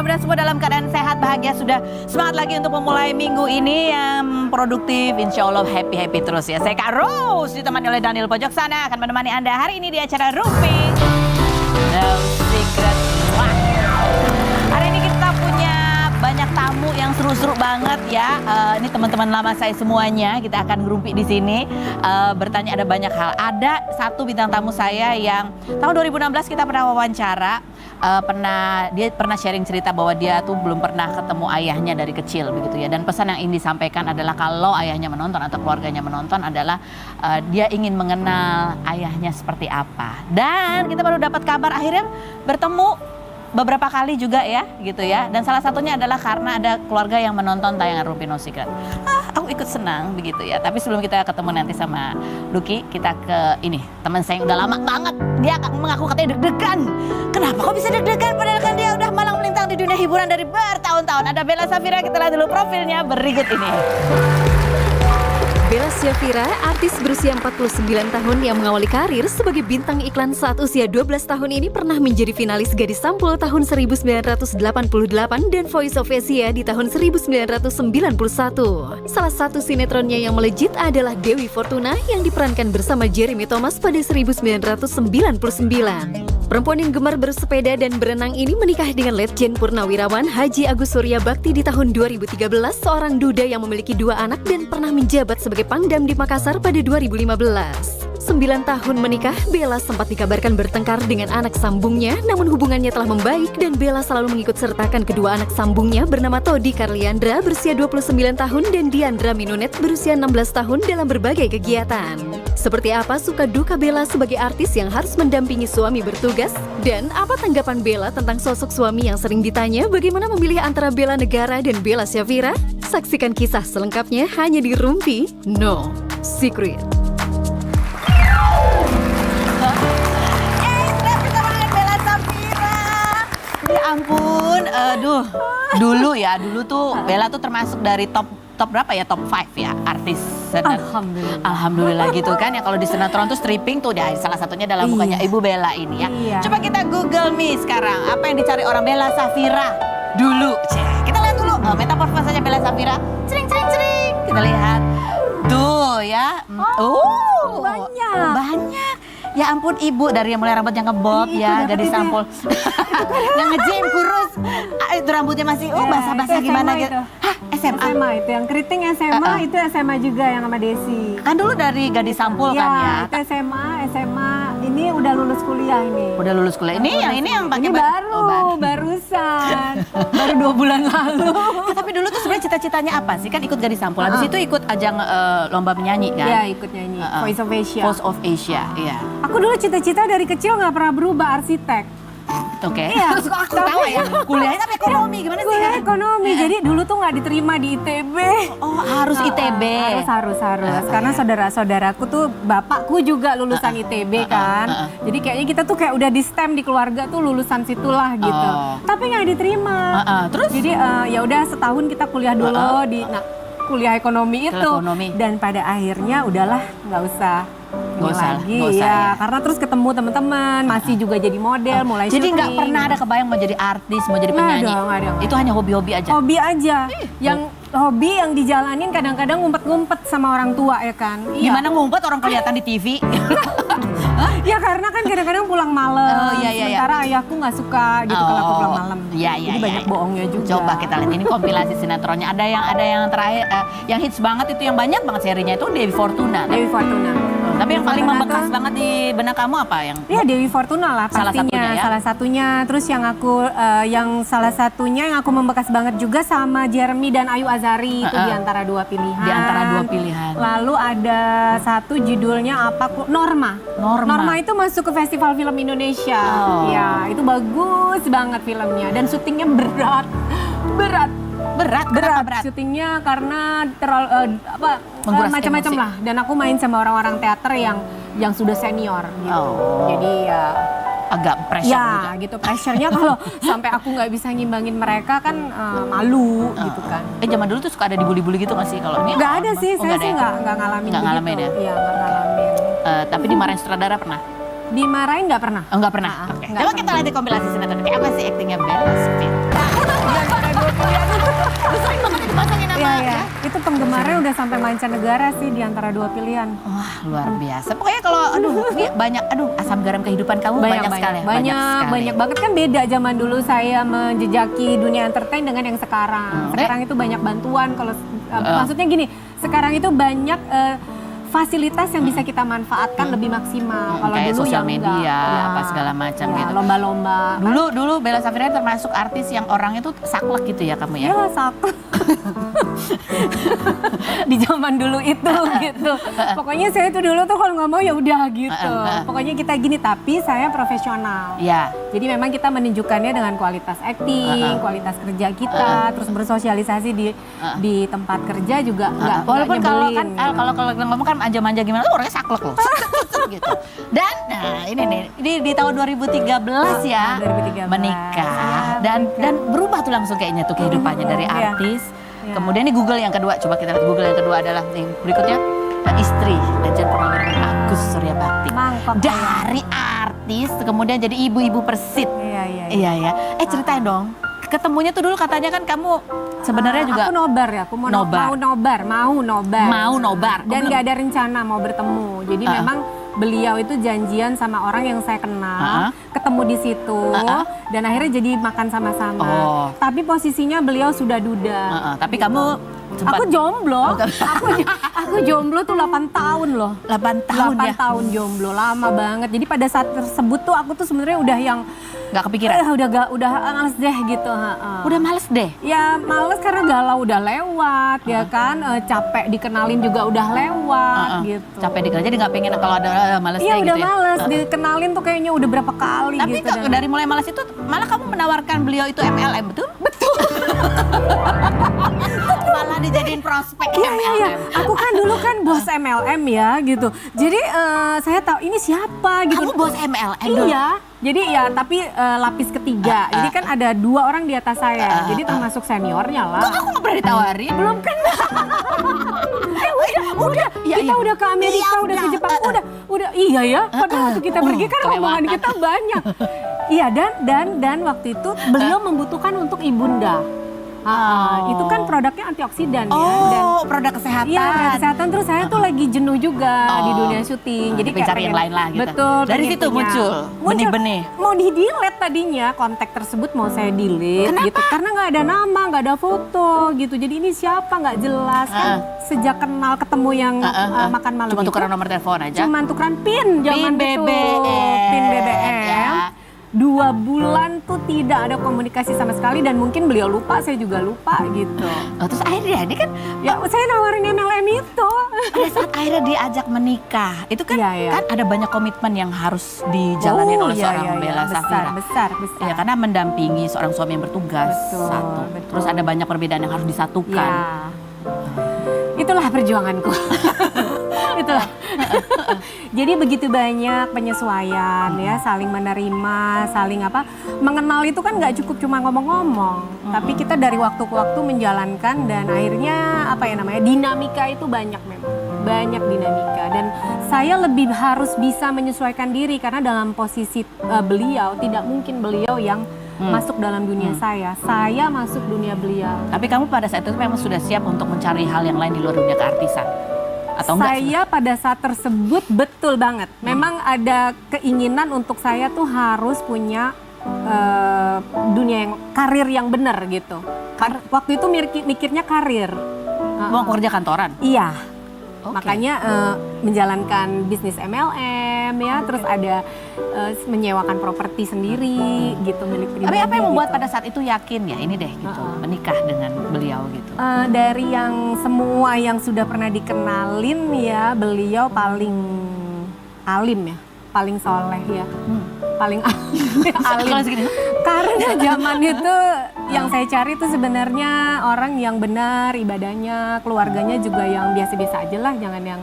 mudah-mudahan semua dalam keadaan sehat, bahagia, sudah semangat lagi untuk memulai minggu ini yang produktif. Insya Allah happy terus ya. Saya Kak Rose ditemani oleh Daniel pojok sana akan menemani Anda hari ini di acara Rumpi No Secret. Wah. Hari ini kita punya banyak tamu yang seru-seru banget ya. Ini teman-teman lama saya semuanya. Kita akan ngerumpi di sini. Bertanya ada banyak hal. Ada satu bintang tamu saya yang tahun 2016 kita pernah wawancara. Dia pernah sharing cerita bahwa dia tuh belum pernah ketemu ayahnya dari kecil begitu ya. Dan pesan yang ingin disampaikan adalah kalau ayahnya menonton atau keluarganya menonton adalah dia ingin mengenal ayahnya seperti apa. Dan kita baru dapat kabar akhirnya bertemu beberapa kali juga ya gitu ya. Dan salah satunya adalah karena ada keluarga yang menonton tayangan Rumpi No Secret. Aku ikut senang begitu ya. Tapi sebelum kita ketemu nanti sama Lucky, kita ke ini teman saya yang udah lama banget. Dia mengaku katanya deg-degan. Kenapa kok bisa deg-degan padahal kan dia udah malang melintang di dunia hiburan dari bertahun-tahun. Ada Bella Safira, kita lihat dulu profilnya berikut ini. Bella Safira, artis berusia 49 tahun yang mengawali karir sebagai bintang iklan saat usia 12 tahun ini pernah menjadi finalis Gadis Sampul tahun 1988 dan Voice of Asia di tahun 1991. Salah satu sinetronnya yang melejit adalah Dewi Fortuna yang diperankan bersama Jeremy Thomas pada 1999. Perempuan yang gemar bersepeda dan berenang ini menikah dengan Letjen Purnawirawan Haji Agus Surya Bakti di tahun 2013, seorang duda yang memiliki 2 anak dan pernah menjabat sebagai Pangdam di Makassar pada 2015. 9 tahun menikah, Bella sempat dikabarkan bertengkar dengan anak sambungnya, namun hubungannya telah membaik dan Bella selalu mengikut sertakan kedua anak sambungnya bernama Todi Karliandra berusia 29 tahun dan Diandra Minunet berusia 16 tahun dalam berbagai kegiatan. Seperti apa suka duka Bella sebagai artis yang harus mendampingi suami bertugas? Dan apa tanggapan Bella tentang sosok suami yang sering ditanya bagaimana memilih antara Bella Negara dan Bella Safira? Saksikan kisah selengkapnya hanya di Rumpi No Secret. Ya ampun, dulu tuh Bella tuh termasuk dari top berapa ya, top 5 ya artis. Alhamdulillah gitu kan ya, kalau di sinetron tuh stripping tuh salah satunya adalah mukanya Ibu Bella ini ya. Iya. Coba kita Google nih sekarang, apa yang dicari orang Bella Safira dulu. Kita lihat dulu metamorfosanya Bella Safira. Cering. Kita lihat. Tuh ya. Banyak. Ya ampun Ibu, dari yang mulai rambut yang kebob ya, Gadis Sampul. Yang nge-gym kurus. Itu rambutnya masih basah-basah gimana gitu. Hah, SMA? SMA itu yang keriting SMA, itu SMA juga yang sama Desi. Kan dulu dari Gadis Sampul kan ya. Itu SMA, ini udah lulus kuliah ini. Udah lulus kuliah. Ini yang pakai barusan. Baru 2 bulan lalu. Tapi dulu tuh sebenarnya cita-citanya apa sih? Kan ikut Gadis Sampul. Habis itu ikut ajang lomba menyanyi kan? Iya, ikut nyanyi. Voice of Asia. Voice of Asia, iya. Aku dulu cita-cita dari kecil nggak pernah berubah, arsitek. Oke. Iya, Terus aku tahu ya. Kuliahnya tapi ekonomi gimana sih? Kuliah ekonomi. Jadi dulu tuh nggak diterima di ITB. Oh, harus ITB. Harus. Karena saudara-saudaraku tuh bapakku juga lulusan ITB kan. Jadi kayaknya kita tuh kayak udah di stem di keluarga tuh lulusan situlah gitu. Tapi nggak diterima. Terus? Jadi ya udah setahun kita kuliah dulu di kuliah ekonomi itu. Dan pada akhirnya udahlah nggak usah. Nggak usah ya. Karena terus ketemu teman-teman, masih juga jadi model, mulai jadi syuting. nggak pernah ada kebayang mau jadi artis, mau jadi penyanyi? Nggak ada. Itu hanya hobi-hobi aja? Hobi aja. Hobi yang dijalanin kadang-kadang ngumpet-ngumpet sama orang tua ya kan. Gimana ngumpet orang kelihatan di TV? Ya karena kan kadang-kadang pulang malam. Sementara ayahku nggak suka gitu kalau aku pulang malam. Jadi banyak bohongnya juga. Coba kita lihat ini kompilasi sinetronnya. Ada yang terakhir, yang hits banget itu, yang banyak banget serinya itu Dewi Fortuna. Dewi Fortuna. Tapi yang paling membekas banget di benak kamu apa yang? Ya Dewi Fortuna lah pastinya. Salah satunya. Terus salah satunya yang aku membekas banget juga sama Jeremy dan Ayu Azari itu di antara 2 pilihan. Lalu ada satu judulnya apa? Norma itu masuk ke Festival Film Indonesia. Ya, itu bagus banget filmnya dan syutingnya berat. Syutingnya karena macam-macam lah. Dan aku main sama orang-orang teater yang sudah senior gitu. Jadi ya agak pressure juga. Gitu. Pressure-nya kalau sampai aku nggak bisa ngimbangin mereka kan malu gitu kan. Zaman dulu tuh suka ada dibully-bully gitu nggak sih kalau ini? Nggak ada sih, saya sih nggak ngalamin. Nggak ngalamin ya? Iya, nggak ngalamin. Tapi dimarahin sutradara pernah? Dimarahin nggak pernah. Oh, nggak pernah? Oke. Coba kita lihat di kompilasi sinetron. Kayak apa sih aktingnya Bella Safira? di antara dua pilihan. Lu sering banget dipasangin nama Iya, ya. iya. Itu penggemarnya udah sampai mancanegara sih di antara dua pilihan. Wah, luar biasa. Pokoknya kalau ini banyak asam garam kehidupan kamu banyak sekali ya. Banyak banget kan beda zaman dulu saya menjejaki dunia entertain dengan yang sekarang. Sekarang itu banyak bantuan kalau maksudnya gini, sekarang itu banyak fasilitas yang bisa kita manfaatkan lebih maksimal. Kalau kayak dulu sosial yang media, enggak. apa segala macam Ya, gitu. lomba-lomba. Dulu Bella Safiria termasuk artis yang orangnya tuh saklek gitu ya kamu ya. Ya, saklek. Di zaman dulu itu gitu. Pokoknya saya tuh dulu tuh kalau nggak mau ya udah gitu. Pokoknya kita gini, tapi saya profesional. Iya. Jadi memang kita menunjukkannya dengan kualitas acting, kualitas kerja kita, terus bersosialisasi di tempat kerja juga nggak Walaupun kalau nyebelin, kan gitu. kalau ngomong kan manja-manja gimana tuh orangnya saklek loh. Gitu. Dan nah ini nih di tahun 2013 ya 2013. menikah Ya, dan berubah tuh langsung kayaknya tuh kehidupannya dari Iya. artis. Iya. Kemudian ini Google yang kedua, coba kita lihat Google yang kedua adalah yang berikutnya istri Legend Purnawirawan Agus Surya Bakti. Mangkok. Dari artis kemudian jadi ibu-ibu Persit. Iya, iya. Iya ya. Ceritain dong. Ketemunya tuh dulu katanya kan kamu sebenarnya juga Aku nobar ya, aku mau nobar. Mau nobar. Dan nggak ada rencana mau bertemu. Jadi memang beliau itu janjian sama orang yang saya kenal, ketemu di situ, dan akhirnya jadi makan sama-sama. Oh. Tapi posisinya beliau sudah duda. Tapi kamu sempat Aku jomblo, aku jomblo tuh 8 tahun loh. 8 tahun 8 ya. tahun jomblo, lama banget. Jadi pada saat tersebut tuh aku tuh sebenarnya udah yang Nggak kepikiran. udah males deh gitu. Udah males deh. Ya males karena galau udah lewat ya kan, capek dikenalin juga udah lewat gitu. Capek dikerja jadi nggak pengen kalau ada males Iya deh udah gitu ya. males, dikenalin tuh kayaknya udah berapa kali Tapi gitu. dari mulai males itu malah kamu menawarkan beliau itu MLM, betul? Betul. Malah dijadiin prospek Iya, MLM. iya, iya. Aku kan dulu kan bos MLM ya gitu. Jadi saya tahu ini siapa gitu. Kamu bos MLM dulu? Iya. Jadi ya tapi lapis ketiga. Jadi kan ada 2 orang di atas saya. Jadi termasuk seniornya lah. Kok aku nggak pernah ditawari? Belum kenal. udah. Iya, Kita iya. udah ke Amerika, Iya, udah ke udah. Jepang, udah. Iya ya. Padahal waktu kita pergi kan omongan kelewatan. kita banyak. Iya dan waktu itu beliau membutuhkan untuk ibunda. Itu kan produknya antioksidan ya. Dan Oh, produk kesehatan. iya, produk kesehatan. Terus saya tuh lagi jenuh juga di dunia syuting. Jadi Jadi cari yang lain lah gitu. Betul. Dari pengen situ punya. muncul benih-benih. Mau di-delete tadinya, kontak tersebut mau saya delete gitu. Karena nggak ada nama, nggak ada foto gitu. Jadi ini siapa nggak jelas kan. Sejak kenal ketemu yang makan malam Cuma itu. tukeran nomor telepon aja. Cuma tukeran pin zaman Pin itu. BBM. Pin BBM. Ya. 2 bulan tuh tidak ada komunikasi sama sekali dan mungkin beliau lupa, saya juga lupa gitu. Oh, terus akhirnya ini kan Ya saya nawarin MLM itu. pada saat akhirnya diajak menikah, itu kan Iya, iya. kan ada banyak komitmen yang harus dijalani oleh iya, seorang iya, Bella Safira. Besar. Ya, karena mendampingi seorang suami yang bertugas Betul, satu. betul. Terus ada banyak perbedaan yang harus disatukan. Ya. Itulah perjuanganku. Itulah. Jadi begitu banyak penyesuaian ya, saling menerima, saling mengenal itu kan nggak cukup cuma ngomong-ngomong, tapi kita dari waktu ke waktu menjalankan dan akhirnya dinamika itu banyak memang. Banyak dinamika dan saya lebih harus bisa menyesuaikan diri karena dalam posisi beliau tidak mungkin beliau yang masuk dalam dunia saya masuk dunia beliau. Tapi kamu pada saat itu memang sudah siap untuk mencari hal yang lain di luar dunia keartisan? Atau enggak? Saya pada saat tersebut betul banget. Memang ada keinginan untuk saya tuh harus punya dunia karir yang benar gitu. Waktu itu mikirnya karir. Mau kerja kantoran? Iya. Oke. Makanya menjalankan bisnis MLM ya, terus ada menyewakan properti sendiri gitu milik pribadi. Tapi apa yang membuat gitu. pada saat itu yakin ya ini deh gitu menikah dengan beliau gitu? Dari yang semua yang sudah pernah dikenalin ya, beliau paling alim ya, paling soleh ya, paling alim. Kalau segini, Karena zaman itu yang saya cari itu sebenarnya orang yang benar ibadahnya, keluarganya juga yang biasa-biasa aja lah, jangan yang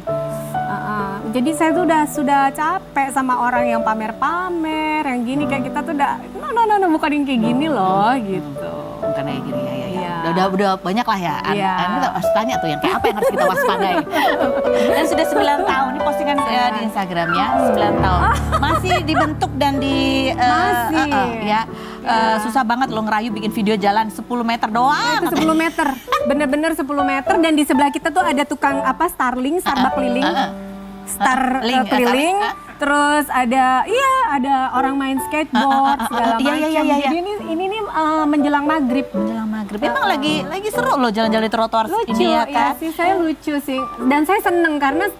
jadi saya tuh sudah capek sama orang yang pamer-pamer, yang gini kayak kita tuh no, bukan yang kayak gini loh gitu. bukan kayak gini ya. Iya. Udah banyak lah ya. Iya. Kita harus tanya tuh yang kayak apa yang harus kita waspadai. Dan sudah 9 tahun ini postingan di Instagram ya, 9 tahun. Masih dibentuk dan di Masih. ya. susah banget lo ngerayu bikin video jalan 10 meter doang. Itu 10 meter, bener-bener 10 meter, dan di sebelah kita tuh ada tukang Starling, Starbucks keliling, keliling. Terus ada orang main skateboard segala macam. Jadi ini nih menjelang maghrib. Emang lagi seru loh jalan-jalan di trotoar Lucu, ini ya kan? iya sih, saya lucu sih. Dan saya seneng karena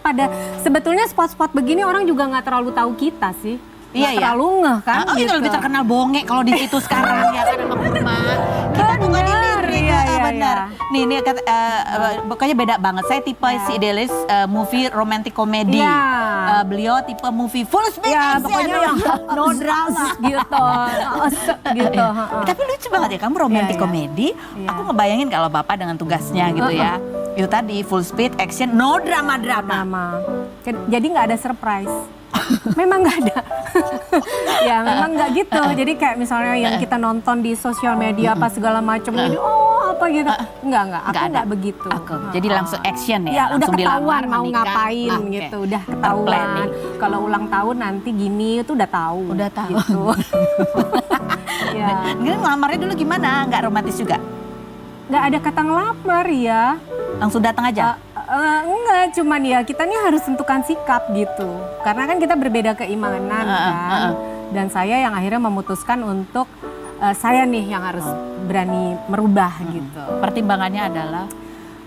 sebetulnya spot-spot begini orang juga nggak terlalu tahu kita sih. Nggak terlalu ngeh kan? Oh, itu lebih terkenal bonge kalau di situ sekarang ya kan sama Kurma. Kita bukan di lirik, benar. Nih ini pokoknya beda banget. Saya tipe si idealis movie romantic comedy. Beliau tipe movie full speed action. Pokoknya yang no drama gitu. Gitu. Tapi lucu banget ya kamu romantic comedy. Aku ngebayangin kalau Bapak dengan tugasnya gitu ya. Itu tadi full speed action, no drama. Jadi nggak ada surprise. Memang nggak ada. Ya memang nggak gitu. Jadi kayak misalnya yang kita nonton di sosial media apa segala macam, jadi apa gitu. Enggak. Aku nggak begitu. Jadi langsung action ya. Ya udah langsung ketahuan dilamar, mau menikah. ngapain gitu. Udah ketahuan. Kalau ulang tahun nanti gini itu udah tahu. Gitu. Ya. Ini ngelamarnya dulu gimana? Nggak romantis juga? Nggak ada kata ngelamar ya. Langsung datang aja? Enggak, cuman ya kita nih harus tentukan sikap gitu. Karena kan kita berbeda keimanan kan. Dan saya yang akhirnya memutuskan untuk saya nih yang harus berani merubah gitu. Pertimbangannya adalah?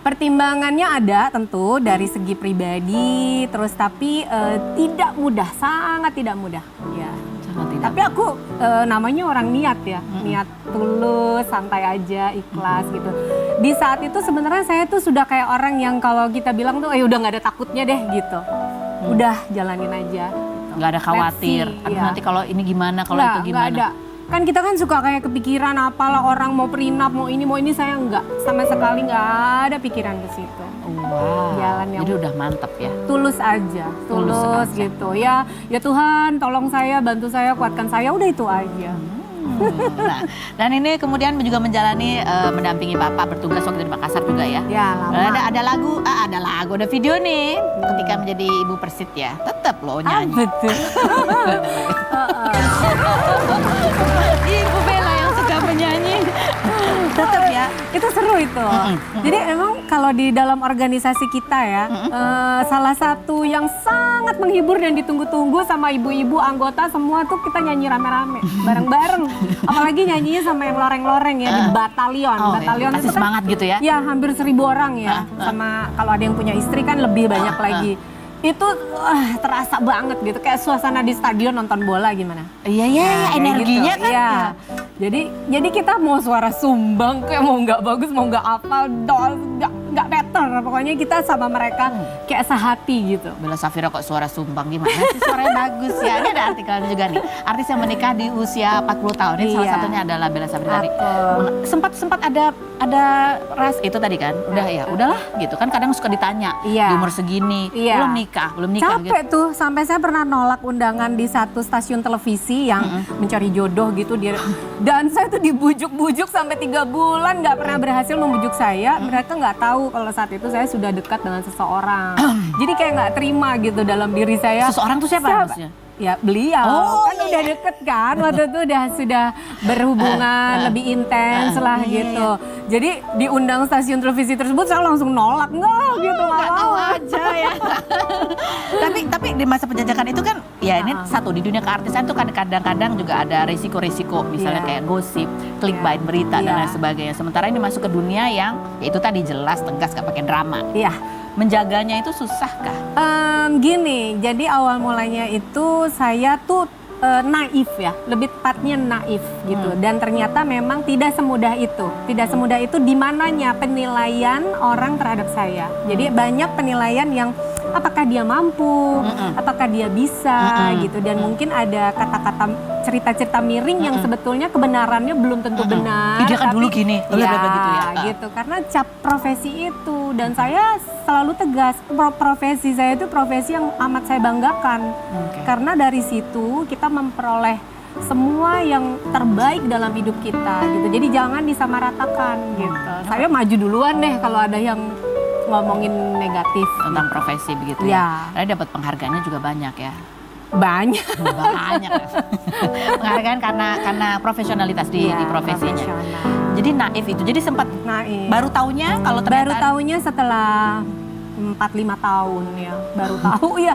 Pertimbangannya ada tentu dari segi pribadi, terus tapi tidak mudah, sangat tidak mudah. Ya. Tapi aku namanya orang niat ya, niat tulus, santai aja, ikhlas gitu. Di saat itu sebenarnya saya tuh sudah kayak orang yang kalau kita bilang tuh, udah nggak ada takutnya deh gitu. Udah jalanin aja. Nggak ada khawatir. Aduh, nanti kalau ini gimana, kalau itu gimana? Nggak ada. Kan kita kan suka kayak kepikiran apalah orang mau prenup, mau ini saya enggak. Sama sekali nggak ada pikiran ke situ. Wow. Jalan yang jadi udah mantep ya. Tulus aja, tulus gitu. Ya Tuhan, tolong saya, bantu saya, kuatkan saya, udah itu aja. Nah, dan ini kemudian juga menjalani mendampingi Bapak bertugas waktu di Makassar juga ya. Ya, lama. Ada video nih ketika menjadi Ibu Persit ya. Tetap loh nyanyi. Betul. Ibu Bella yang suka menyanyi. Tetap ya. Itu seru itu. Jadi emang kalau di dalam organisasi kita ya, salah satu yang sangat menghibur dan ditunggu-tunggu sama ibu-ibu anggota semua tuh kita nyanyi rame-rame, bareng-bareng. Apalagi nyanyinya sama yang loreng-loreng ya di batalion. Batalion kasih itu kan, semangat gitu ya. Ya hampir 1.000 orang ya. Sama kalau ada yang punya istri kan lebih banyak lagi. Itu terasa banget gitu, kayak suasana di stadion nonton bola gimana? Iya, energinya gitu. kan. Iya. Jadi kita mau suara sumbang kayak mau nggak bagus, mau nggak apa, nggak better. Pokoknya kita sama mereka kayak sehati gitu. Bella Safira kok suara sumbang gimana sih, suaranya bagus ya. Ini ada artikelnya juga nih. Artis yang menikah di usia 40 tahun ini salah satunya adalah Bella Safira tadi. Sempat ada ras itu tadi kan. Udahlah gitu kan, kadang suka ditanya di umur segini belum nikah capek gitu. tuh, sampai saya pernah nolak undangan di satu stasiun televisi yang mencari jodoh gitu dia. Dan saya tuh dibujuk-bujuk sampai 3 bulan nggak pernah berhasil membujuk saya. Mereka nggak tahu kalau saat itu saya sudah dekat dengan seseorang. Jadi kayak nggak terima gitu dalam diri saya. Seseorang tuh siapa maksudnya? Ya beliau kan udah deket kan, waktu itu sudah berhubungan lebih intens lah gitu. Jadi diundang stasiun televisi tersebut saya langsung nolak, enggak gitu, nggak tahu aja ya. tapi di masa penjajakan itu kan ya ini satu, di dunia keartisan itu kadang-kadang juga ada risiko-risiko, misalnya kayak gosip, clickbait berita dan lain sebagainya. Sementara ini masuk ke dunia yang ya itu tadi jelas, tegas, gak pakai drama. Iya. Menjaganya itu susahkah? Gini, jadi awal mulanya itu saya tuh naif ya, lebih tepatnya naif gitu. Dan ternyata memang tidak semudah itu di mananya penilaian orang terhadap saya. Jadi banyak penilaian yang apakah dia mampu, apakah dia bisa gitu. Dan mungkin ada kata-kata cerita-cerita miring yang sebetulnya kebenarannya belum tentu benar. Dia kan dulu gini, gitu ya. Gitu, karena cap profesi itu. Dan saya selalu tegas, profesi saya itu profesi yang amat saya banggakan. Karena dari situ kita memperoleh semua yang terbaik dalam hidup kita gitu. Jadi jangan disamaratakan gitu. Saya maju duluan deh kalau ada yang ngomongin negatif tentang profesi begitu ya. Karena dapat penghargaannya juga banyak ya. Banyak. Banyak. Penghargaan karena profesionalitas di profesinya. Profesional. Jadi naif itu. Jadi sempat Naif. baru taunya kalau ternyata Baru tahunya setelah 4-5 tahun ya, baru tahu ya.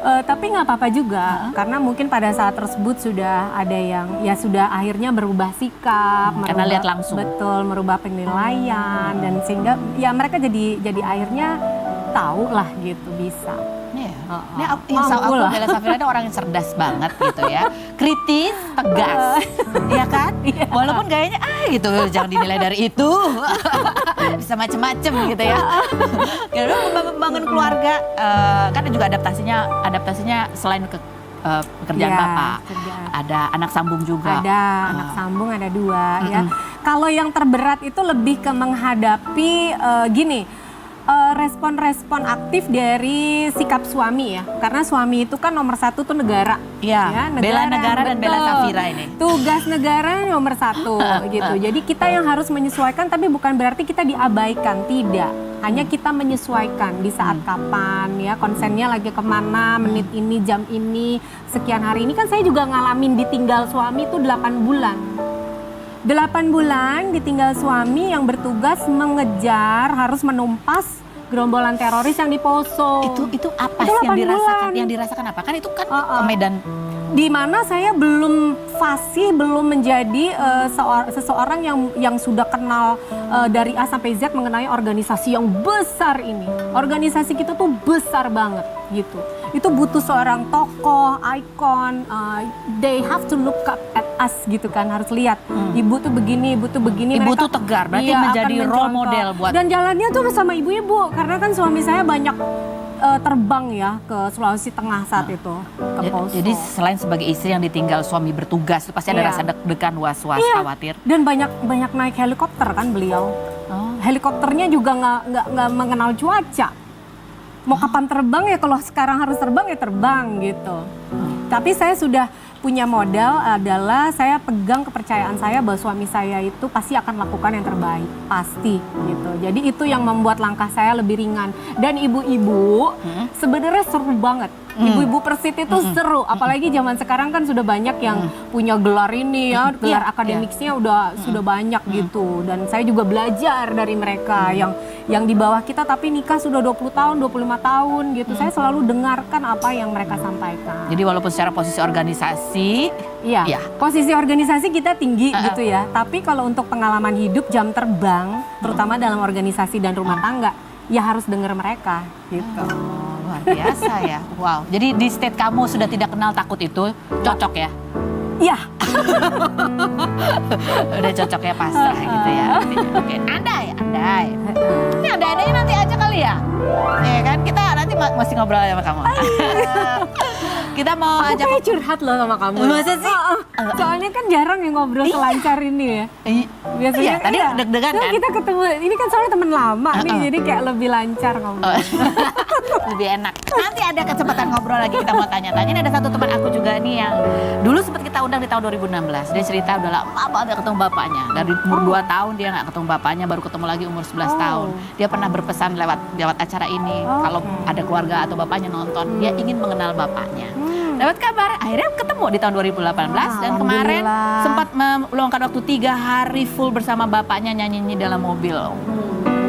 Tapi nggak apa-apa juga, karena mungkin pada saat tersebut sudah ada yang ya sudah akhirnya berubah sikap, karena lihat langsung. betul, merubah penilaian dan sehingga ya mereka jadi akhirnya tahu lah gitu bisa. Iya. Oh, Ini aku, mampu lah. Bella Safira ada orang yang cerdas banget gitu ya, kritis, tegas, ya kan? Walaupun gayanya gitu, jangan dinilai dari itu, bisa macem-macem gitu ya. Karena membangun keluarga, kan juga adaptasinya selain ke pekerjaan Iya, bapak, kerjaan. ada anak sambung juga. Ada anak sambung, ada 2 ya. Kalau yang terberat itu lebih ke menghadapi gini. Respon-respon aktif dari sikap suami ya, karena suami itu kan nomor 1 tuh negara. Iya, bela negara dan bela betul. Safira ini. Tugas negara nomor 1 gitu. Jadi kita yang harus menyesuaikan, tapi bukan berarti kita diabaikan, tidak. Hanya kita menyesuaikan di saat kapan ya, konsennya lagi kemana, menit ini, jam ini, sekian hari ini. Kan saya juga ngalamin ditinggal suami itu 8 bulan. 8 bulan ditinggal suami yang bertugas mengejar, harus menumpas gerombolan teroris yang di Poso. Itu apa Itu sih yang 8 dirasakan? bulan. Yang dirasakan apa? Kan itu kan ke Medan. Di mana saya belum fasih, belum menjadi seseorang yang sudah kenal dari A sampai Z mengenai organisasi yang besar ini. Organisasi kita tuh besar banget gitu. Itu butuh seorang tokoh, ikon, they have to look up at us gitu kan, harus lihat ibu tuh begini, ibu tuh begini. Ibu Mereka- tuh tegar, berarti Iya, menjadi akan role mencontoh. model buat. Dan jalannya tuh sama ibu-ibu, karena kan suami saya banyak terbang ya ke Sulawesi Tengah saat itu, ke Poso. Jadi selain sebagai istri yang ditinggal suami bertugas, itu pasti ada Iya. rasa deg-degan, was-was, Iya. khawatir. Dan banyak naik helikopter kan beliau. Oh. Helikopternya juga nggak mengenal cuaca. Mau kapan terbang ya, kalau sekarang harus terbang ya terbang gitu. Tapi saya sudah punya modal adalah saya pegang kepercayaan saya bahwa suami saya itu pasti akan lakukan yang terbaik, pasti gitu. Jadi itu yang membuat langkah saya lebih ringan. Dan ibu-ibu sebenarnya seru banget. Ibu-ibu Persit itu seru, apalagi zaman sekarang kan sudah banyak yang punya gelar ini ya, gelar akademiknya sudah banyak gitu. Dan saya juga belajar dari mereka yang di bawah kita tapi nikah sudah 20 tahun, 25 tahun gitu. Saya selalu dengarkan apa yang mereka sampaikan. Jadi walaupun secara posisi organisasi, Iya, ya. posisi organisasi kita tinggi gitu ya. Tapi kalau untuk pengalaman hidup, jam terbang, terutama dalam organisasi dan rumah tangga, ya harus dengar mereka gitu. luar biasa ya. Wow. Jadi di state kamu sudah tidak kenal takut itu, cocok ya? Iya, Udah cocok ya, pasrah gitu ya. Oke, andai. Ini andai-andainya nanti aja kali ya? Ya kan, kita nanti masih ngobrol sama kamu. Kita mau aku ajak. kayak curhat loh sama kamu. Masa sih? Soalnya kan jarang yang ngobrol selancar ini ya. Biasanya Iya, tadi deg-degan Nah, kan? kita ketemu, ini kan soalnya teman lama nih, jadi kayak lebih lancar ngobrol. Lebih enak. Nanti ada kesempatan ngobrol lagi, kita mau tanya-tanya. Ini ada satu teman aku juga nih yang dulu sempat kita undang di tahun 2016. Dia cerita udah lama banget ketemu bapaknya. Dari umur 2 tahun dia nggak ketemu bapaknya, baru ketemu lagi umur 11 tahun. Dia pernah berpesan lewat acara ini, kalau ada keluarga atau bapaknya nonton, dia ingin mengenal bapaknya. Dapat kabar, akhirnya ketemu di tahun 2018 dan kemarin Alhamdulillah. sempat meluangkan waktu 3 hari full bersama bapaknya nyanyi dalam mobil.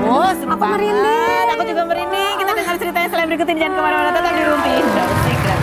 Oh, seru Aku banget. merinding. Aku juga merinding. Kita dengar ceritanya selain berikut ini, jangan kemana-mana, tetap di Rumpi Indo Secret.